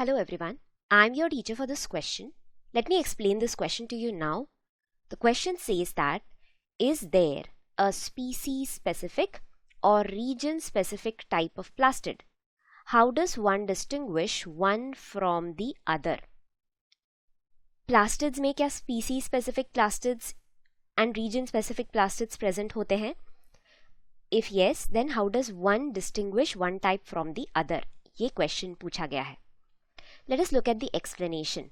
Hello everyone, I'm your teacher for this question. Let me explain this question to you now. The question says that, is there a species-specific or region-specific type of plastid? How does one distinguish one from the other? Plastids में क्या species-specific plastids and region-specific plastids present होते हैं? If yes, then how does one distinguish one type from the other? ये question पूछा गया है. Let us look at the explanation.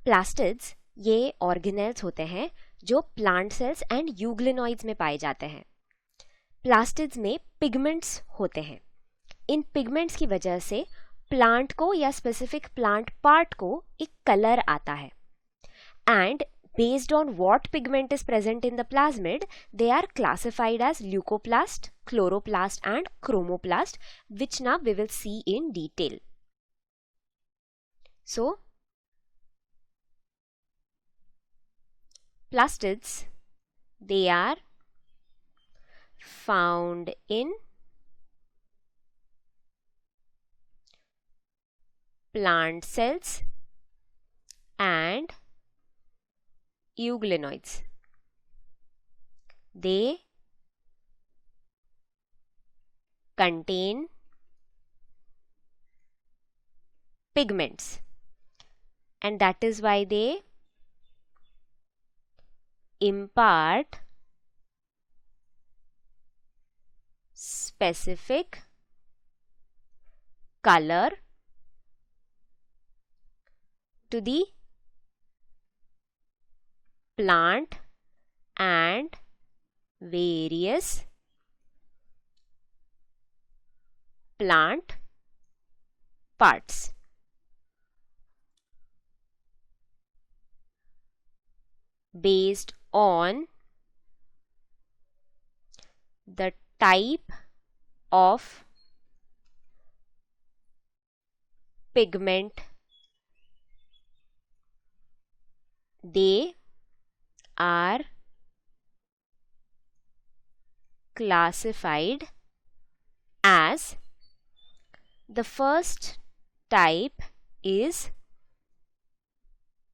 Plastids ये organelles होते हैं जो plant cells and euglenoids में पाए जाते हैं. Plastids में pigments होते हैं. इन pigments की वजह से plant को या specific plant part को एक color आता है. And based on what pigment is present in the plasmid, they are classified as leucoplast, chloroplast and chromoplast, which now we will see in detail. So, plastids, they are found in plant cells and euglenoids. They contain pigments, and that is why they impart specific color to the plant and various plant parts. Based on the type of pigment they are classified as. The first type is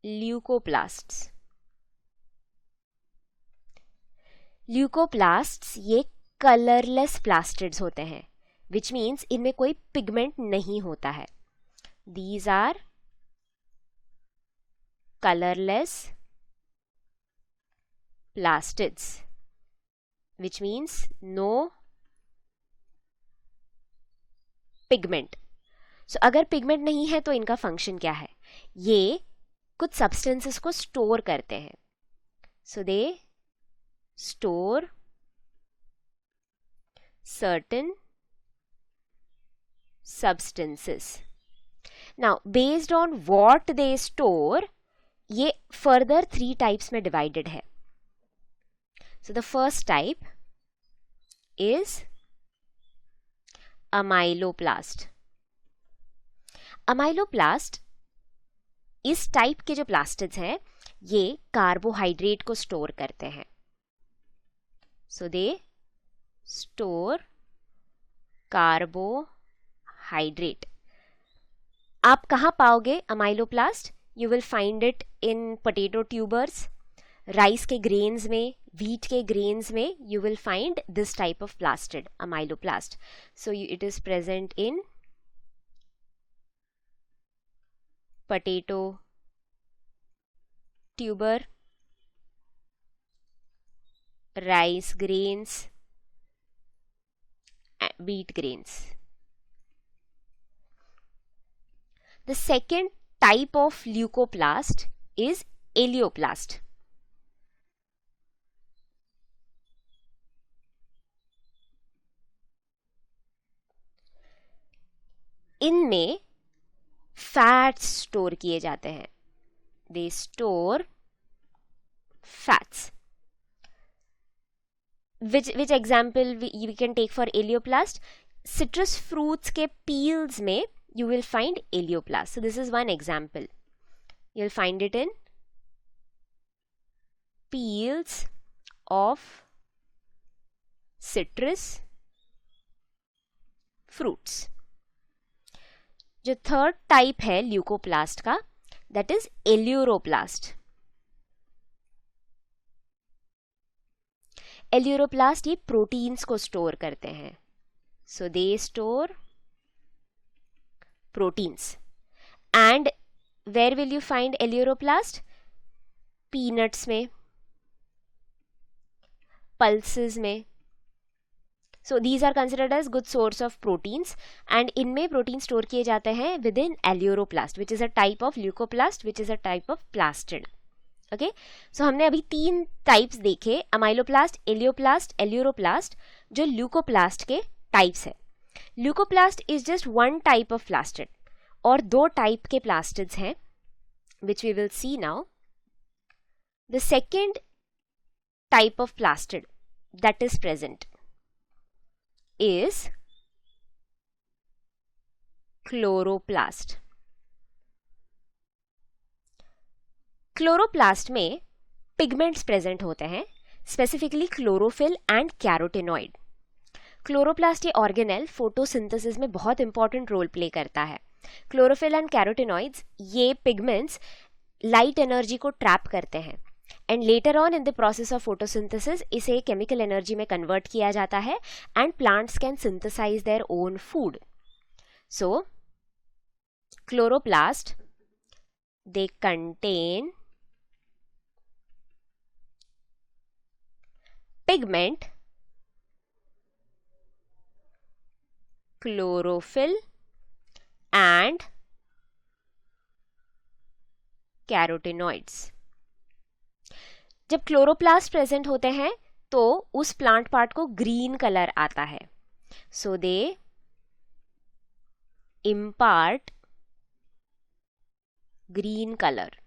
leucoplasts. ल्यूकोप्लास्ट्स ये colourless plastids होते हैं, which means इनमें कोई pigment नहीं होता है. These are colourless plastids, which means no pigment. So अगर pigment नहीं है तो इनका फंक्शन क्या है? ये कुछ सब्सटेंसेस को स्टोर करते हैं. So they store certain substances. Now, based on what they store, ये further 3 types में divided है. So, the first type is amyloplast. Amyloplast इस टाइप के जो प्लास्टिड्स हैं ये कार्बोहाइड्रेट को स्टोर करते हैं. So they store carbohydrate. आप कहाँ पाओगे amyloplast? You will find it in potato tubers, rice के grains में, wheat के grains में. You will find this type of plastid, amyloplast. So it is present in potato tuber, rice grains, wheat grains. The second type of leucoplast is aleoplast. इनमें fats store किए जाते हैं. They store fats. Which example we can take for aleoplast? Citrus fruits के peels में you will find aleoplast. So this is one example. You'll find it in peels of citrus fruits. जो third type है leucoplast का, that is aleuroplast. Aleuroplast ये proteins को store करते हैं. So they store proteins. And where will you find aleuroplast? Peanuts में, pulses में. So these are considered as good source of proteins. And इनमें protein store किए जाते हैं with in aleuroplast, which is a type of leucoplast, which is a type of plastid. Okay, so हमने अभी 3 types देखे, amyloplast, elaioplast, aleuroplast, जो leucoplast के types है. Leucoplast is just one type of plastid, और 2 टाइप के plastids हैं which we will see now. The second type of plastid that is present is chloroplast. Chloroplast में pigments present होते हैं, specifically chlorophyll and carotenoid. Chloroplast ये organelle photosynthesis में बहुत important role play करता है. क्लोरोफिल एंड कैरोटिनॉइड्स ये pigments light energy को ट्रैप करते हैं, and later on in the process of photosynthesis इसे केमिकल एनर्जी में कन्वर्ट किया जाता है, and plants can synthesise their own food. So chloroplast, they contain pigment, chlorophyll and carotenoids. जब क्लोरोप्लास्ट प्रेजेंट होते हैं तो उस प्लांट पार्ट को ग्रीन कलर आता है. So they impart green colour.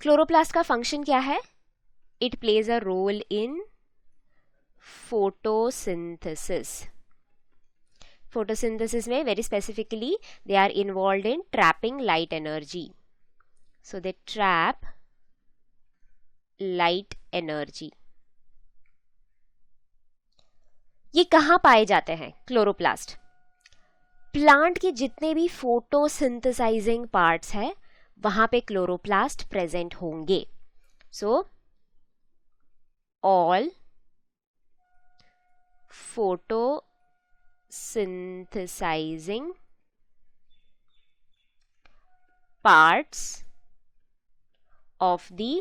Chloroplast का फंक्शन क्या है? It plays a role in photosynthesis. Photosynthesis में very specifically they are involved in trapping light energy. So they trap light energy. ये कहां पाए जाते हैं क्लोरोप्लास्ट? प्लांट के जितने भी फोटोसिंथेसाइजिंग पार्ट्स हैं वहां पे क्लोरोप्लास्ट प्रेजेंट होंगे. So all photosynthesizing parts of the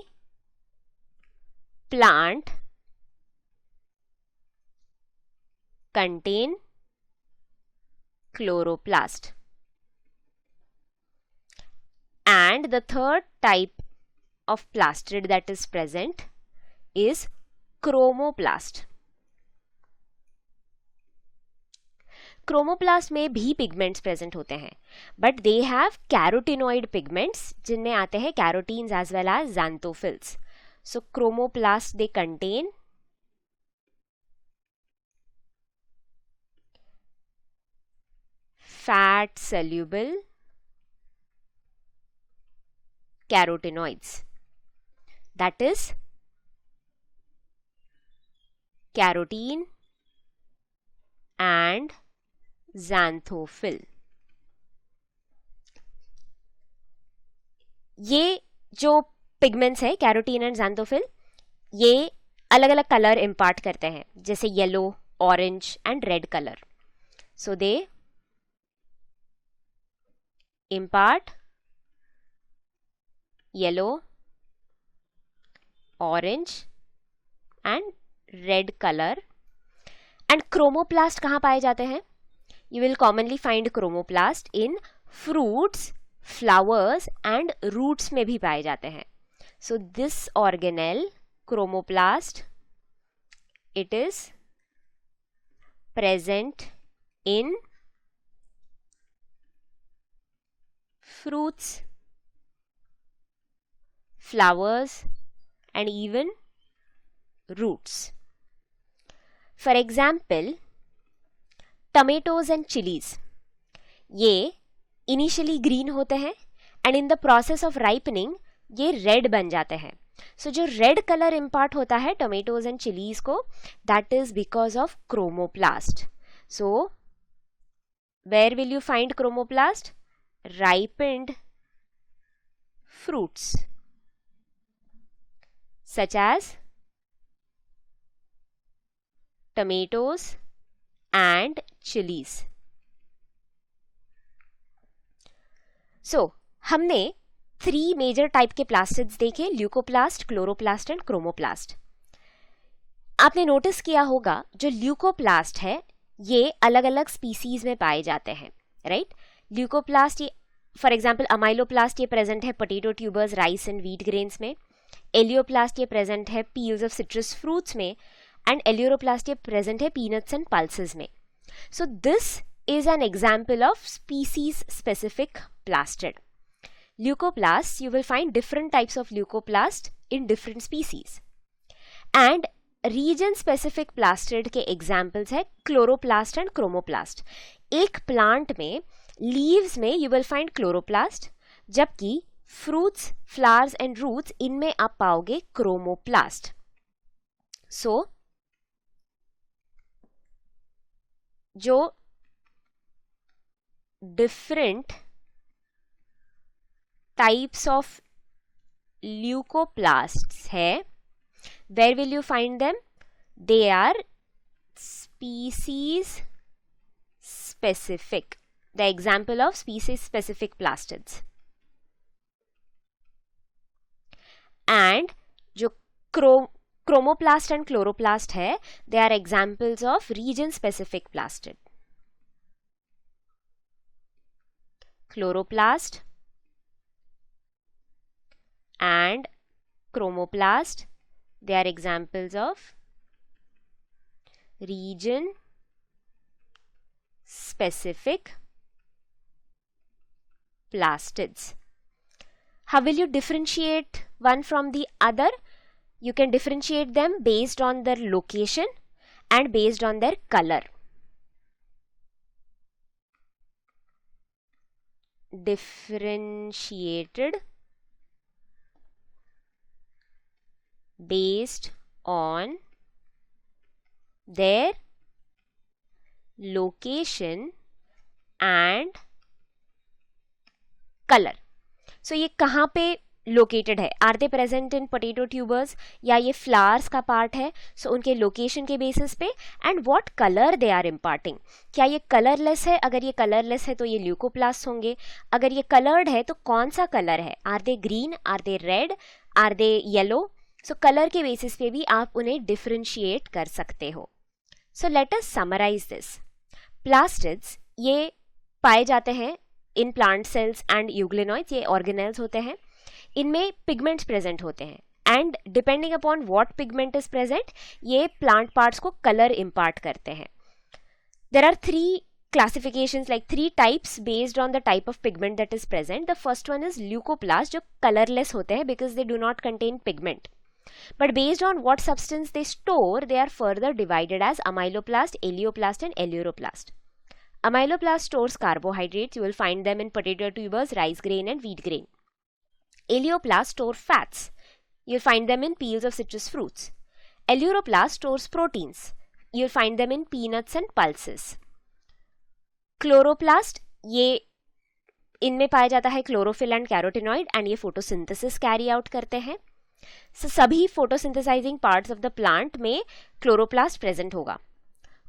plant contain chloroplast. And the third type of plastid that is present is chromoplast. Chromoplast में भी पिगमेंट्स प्रेजेंट होते हैं, but they have carotenoid pigments जिनमें आते हैं carotenes as well as ज़ैंथोफिल्स. So chromoplast they contain fat soluble carotenoids, that is carotene and xanthophyll. ये जो pigments है कैरोटीन एंड xanthophyll, ये अलग अलग कलर इम्पार्ट करते हैं, जैसे yellow, orange and red colour. So they impart yellow, orange and red color. And chromoplast कहाँ पाए जाते हैं? You will commonly find chromoplast in fruits, flowers and roots में भी पाए जाते हैं. So this organelle, chromoplast, it is present in fruits, flowers and even roots. For example, tomatoes and chilies, ये initially green होते हैं and in the process of ripening ये red बन जाते हैं. So जो red color impart होता है tomatoes and chilies को, that is because of chromoplast. So Where will you find chromoplast? Ripened fruits such as tomatoes and chilies. So, हमने 3 major type के प्लास्टिड्स देखे, ल्यूकोप्लास्ट, क्लोरोप्लास्ट एंड क्रोमोप्लास्ट. आपने notice किया होगा जो ल्यूकोप्लास्ट है ये अलग अलग स्पीसीज में पाए जाते हैं, राइट? ल्यूकोप्लास्ट ये फॉर एग्जांपल अमाइलोप्लास्ट ये प्रेजेंट है potato tubers, rice and wheat grains में. एलियोप्लास्ट ये प्रेजेंट है पील्स ऑफ सिट्रस फ्रूट्स में. एंड एलियोरोप्लास्ट ये प्रेजेंट है पीनट्स एंड पल्सेस में. So this is an example of species specific plastid. Leucoplasts, you will find different types of leucoplast in different species. And region specific plastid के examples है chloroplast and chromoplast. एक plant में leaves में you will find chloroplast, जबकि fruits, flowers and roots इनमें आप पाओगे chromoplast. So जो different types of leucoplasts है, where will you find them? They are species specific. The example of species specific plastids. And जो chromoplast and chloroplast है, they are examples of region specific plastid. Chloroplast and chromoplast, they are examples of region specific plastids. How will you differentiate one from the other? You can differentiate them based on their location and based on their color. Differentiated based on their location and color. So ये कहाँ पे located है? Are they present in potato tubers या ये flowers का part है? सो उनके location के बेसिस पे. And what colour they are imparting. क्या ये कलरलेस है? अगर ये कलरलेस है तो ये ल्यूकोप्लास्ट होंगे. अगर ये कलर्ड है तो कौन सा कलर है? Are they green, are they red, are they yellow? So colour के बेसिस पे भी आप उन्हें डिफरेंशिएट कर सकते हो. So let us summarise this. Plastids ये पाए जाते हैं in plant cells and euglenoids, ये ऑर्गेनेल्स होते हैं. इनमें पिगमेंट्स प्रेजेंट होते हैं and depending upon what pigment is present ये प्लांट पार्ट्स को कलर इम्पार्ट करते हैं. There are 3 classifications, like 3 types based on the type of pigment that is present. The first one is leucoplast, जो colorless होते हैं because they do not contain pigment. But based on what substance they store, they are further divided as amyloplast, elioplast and eleuroplast. Amyloplast stores carbohydrates. You will find them in potato tubers, rice grain and wheat grain. Elioplast store fats. You'll find them in peels of citrus fruits. Eleuroplast stores proteins. You'll find them in peanuts and pulses. Chloroplast, ये इनमें पाया जाता है chlorophyll and carotenoid and ये photosynthesis carry out करते हैं. सभी photosynthesising parts of the plant में क्लोरोप्लास्ट प्रेजेंट होगा.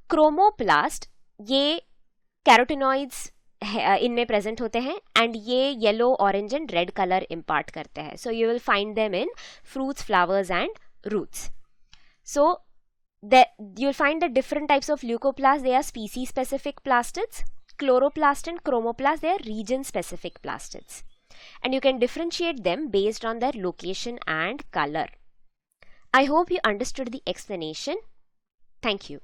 क्रोमोप्लास्ट ये कैरोटिनॉइड्स इनमें प्रेजेंट होते हैं एंड ये yellow, orange and red colour impart करते हैं. So you will find them in fruits, flowers and roots. सो you'll find the different types of leucoplasts. They are species specific plastids. Chloroplast and chromoplast, they are region specific plastids. And you can differentiate them based on their location and color. I hope you understood the explanation. Thank you.